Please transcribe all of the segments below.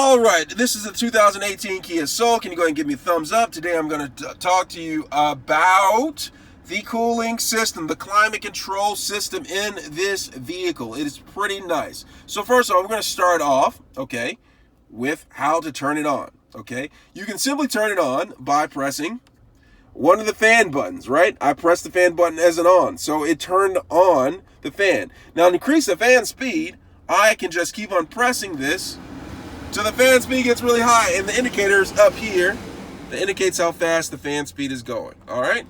All right, this is a 2018 Kia Soul. Can you go ahead and give me a thumbs up? Today I'm going to talk to you about the cooling system, the climate control system in this vehicle. It is pretty nice. So first of all, we're going to start off, okay, with how to turn it on, okay? You can simply turn it on by pressing one of the fan buttons, right? I pressed the fan button as an on, so it turned on the fan. Now, to increase the fan speed, I can just keep on pressing this till the fan speed gets really high, and the indicator's up here that indicates how fast the fan speed is going. All right,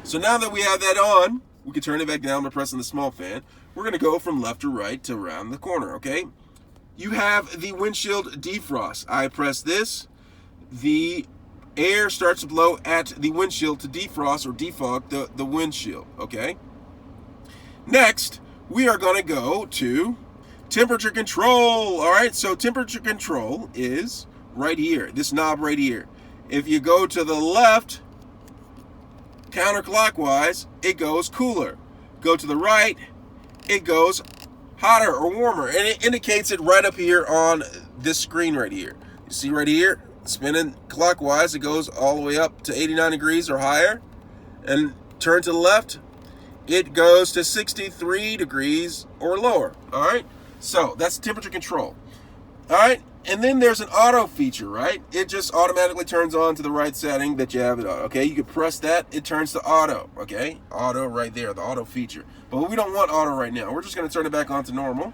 so now that we have that on, we can turn it back down by pressing the small fan. We're going to go from left to right to around the corner. Okay, you have the windshield defrost. I press this, the air starts to blow at the windshield to defrost or defog the windshield. Okay, next we are going to go to temperature control. All right, so temperature control is right here, this knob right here. If you go to the left counterclockwise, it goes cooler. Go to the right, it goes hotter or warmer, and it indicates it right up here on this screen right here. You see right here, spinning clockwise, it goes all the way up to 89 degrees or higher, and turn to the left, it goes to 63 degrees or lower. All right, so that's temperature control. All right, and then there's an auto feature, right? It just automatically turns on to the right setting that you have it on. Okay, you can press that, it turns to auto. Okay, auto right there, the auto feature. But we don't want auto right now. We're just going to turn it back on to normal.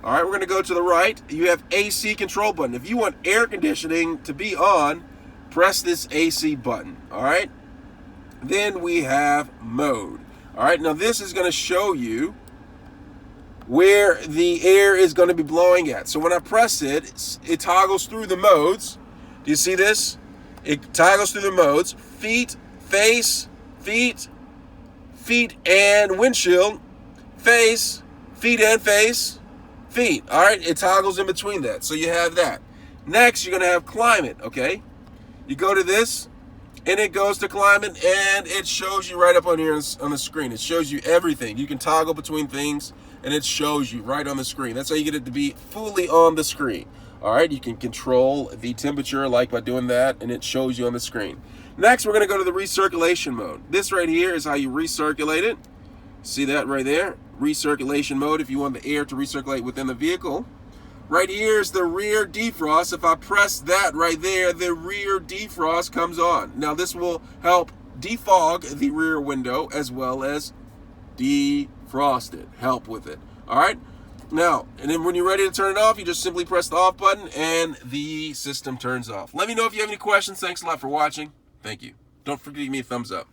All right, we're going to go to the right. You have AC control button. If you want air conditioning to be on, press this AC button. All right, then we have mode. All right, now this is going to show you where the air is going to be blowing at. So when I press it, it toggles through the modes. Do you see this? It toggles through the modes. Feet, face, feet, feet and windshield, face, feet and face, feet. All right, it toggles in between that. So you have that. Next, you're going to have climate, okay? You go to this, and it goes to climate, and it shows you right up on here on the screen. It shows you everything. You can toggle between things, and it shows you right on the screen. That's how you get it to be fully on the screen. All right, you can control the temperature like by doing that, and it shows you on the screen. Next, we're going to go to the recirculation mode. This right here is how you recirculate it. See that right there? Recirculation mode if you want the air to recirculate within the vehicle. Right here is the rear defrost. If I press that right there, the rear defrost comes on. Now this will help defog the rear window as well as defrost it, help with it. All right. Now, and then when you're ready to turn it off, you just simply press the off button and the system turns off. Let me know if you have any questions. Thanks a lot for watching. Thank you. Don't forget to give me a thumbs up.